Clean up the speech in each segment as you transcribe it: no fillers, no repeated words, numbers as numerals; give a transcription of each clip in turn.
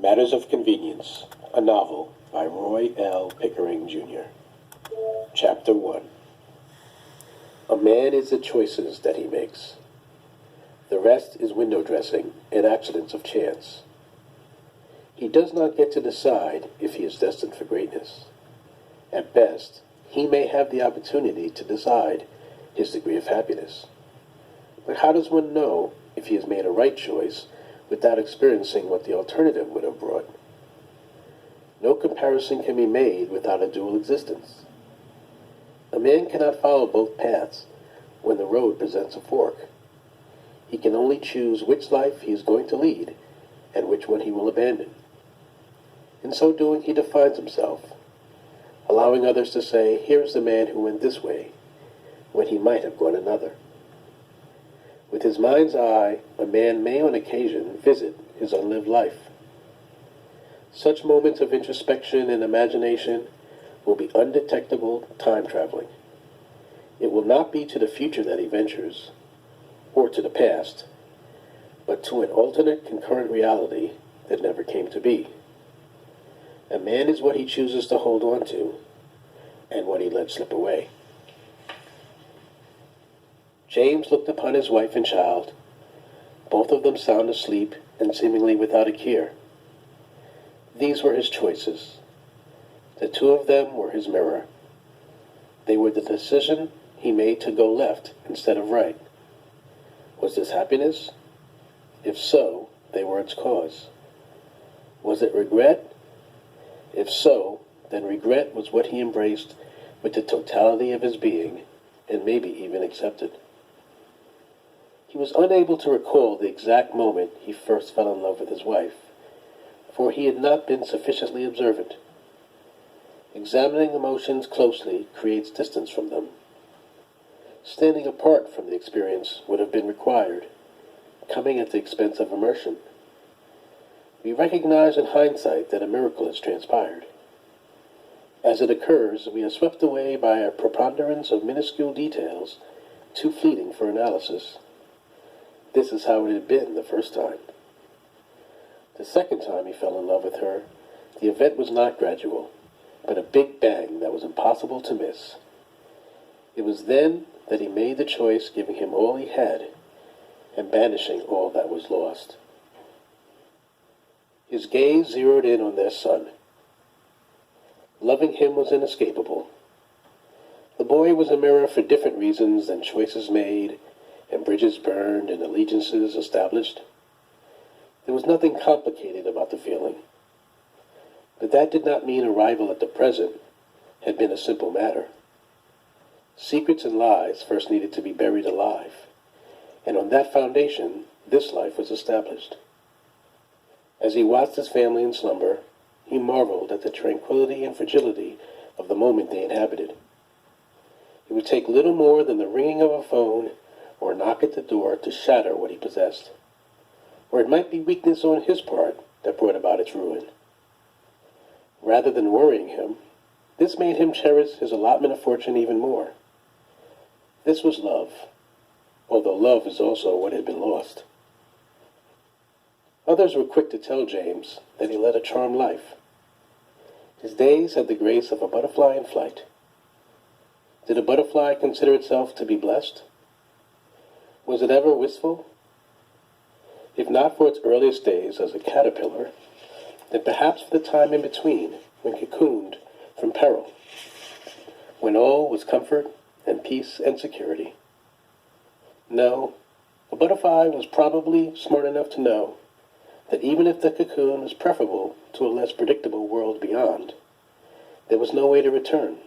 Matters of Convenience, a novel by Roy L. Pickering Jr. Chapter 1. A man is the choices that he makes. The rest is window dressing and accidents of chance. He does not get to decide if he is destined for greatness. At best, he may have the opportunity to decide his degree of happiness. But how does one know if he has made a right choice without experiencing what the alternative would have brought? No comparison can be made without a dual existence. A man cannot follow both paths when the road presents a fork. He can only choose which life he is going to lead and which one he will abandon. In so doing, he defines himself, allowing others to say, "Here's the man who went this way," when he might have gone another. With his mind's eye, a man may on occasion visit his unlived life. Such moments of introspection and imagination will be undetectable time traveling. It will not be to the future that he ventures, or to the past, but to an alternate concurrent reality that never came to be. A man is what he chooses to hold on to, and what he lets slip away. James looked upon his wife and child, both of them sound asleep and seemingly without a care. These were his choices. The two of them were his mirror. They were the decision he made to go left instead of right. Was this happiness? If so, they were its cause. Was it regret? If so, then regret was what he embraced with the totality of his being, and maybe even accepted. He was unable to recall the exact moment he first fell in love with his wife, for he had not been sufficiently observant. Examining emotions closely creates distance from them. Standing apart from the experience would have been required, coming at the expense of immersion. We recognize in hindsight that a miracle has transpired. As it occurs, we are swept away by a preponderance of minuscule details, too fleeting for analysis. This is how it had been the first time. The second time he fell in love with her, the event was not gradual, but a big bang that was impossible to miss. It was then that he made the choice, giving him all he had and banishing all that was lost. His gaze zeroed in on their son. Loving him was inescapable. The boy was a mirror for different reasons than choices made and bridges burned and allegiances established. There was nothing complicated about the feeling. But that did not mean arrival at the present had been a simple matter. Secrets and lies first needed to be buried alive, and on that foundation, this life was established. As he watched his family in slumber, he marveled at the tranquility and fragility of the moment they inhabited. It would take little more than the ringing of a phone or a knock at the door to shatter what he possessed. Or it might be weakness on his part that brought about its ruin. Rather than worrying him, this made him cherish his allotment of fortune even more. This was love, although love is also what had been lost. Others were quick to tell James that he led a charmed life. His days had the grace of a butterfly in flight. Did a butterfly consider itself to be blessed? Was it ever wistful? If not for its earliest days as a caterpillar, then perhaps for the time in between, when cocooned from peril, when all was comfort and peace and security. No, a butterfly was probably smart enough to know that even if the cocoon was preferable to a less predictable world beyond, there was no way to return.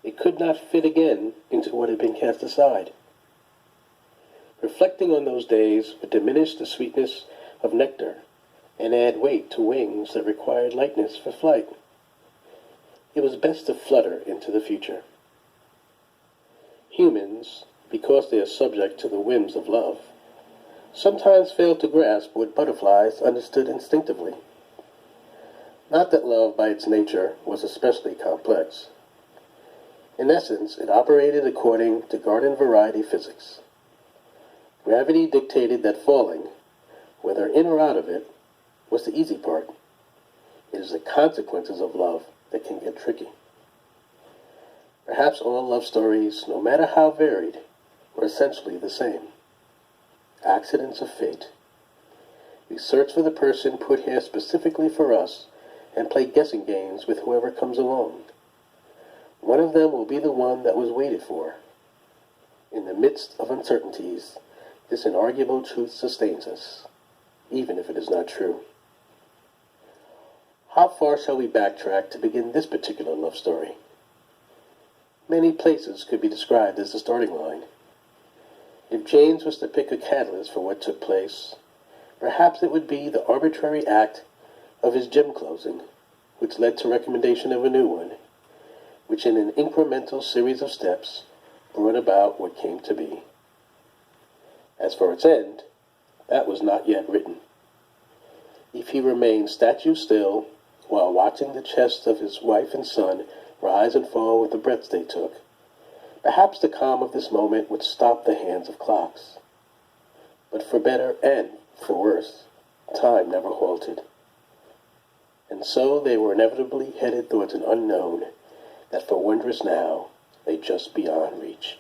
It could not fit again into what had been cast aside. Reflecting on those days would diminish the sweetness of nectar and add weight to wings that required lightness for flight. It was best to flutter into the future. Humans, because they are subject to the whims of love, sometimes fail to grasp what butterflies understood instinctively. Not that love by its nature was especially complex. In essence, it operated according to garden variety physics. Gravity dictated that falling, whether in or out of it, was the easy part. It is the consequences of love that can get tricky. Perhaps all love stories, no matter how varied, were essentially the same. Accidents of fate. We search for the person put here specifically for us and play guessing games with whoever comes along. One of them will be the one that was waited for. In the midst of uncertainties, this inarguable truth sustains us, even if it is not true. How far shall we backtrack to begin this particular love story? Many places could be described as the starting line. If James was to pick a catalyst for what took place, perhaps it would be the arbitrary act of his gym closing, which led to recommendation of a new one, which in an incremental series of steps brought about what came to be. As for its end, that was not yet written. If he remained statue still while watching the chests of his wife and son rise and fall with the breaths they took, perhaps the calm of this moment would stop the hands of clocks. But for better and for worse, time never halted. And so they were inevitably headed towards an unknown that for wondrous now lay just beyond reach.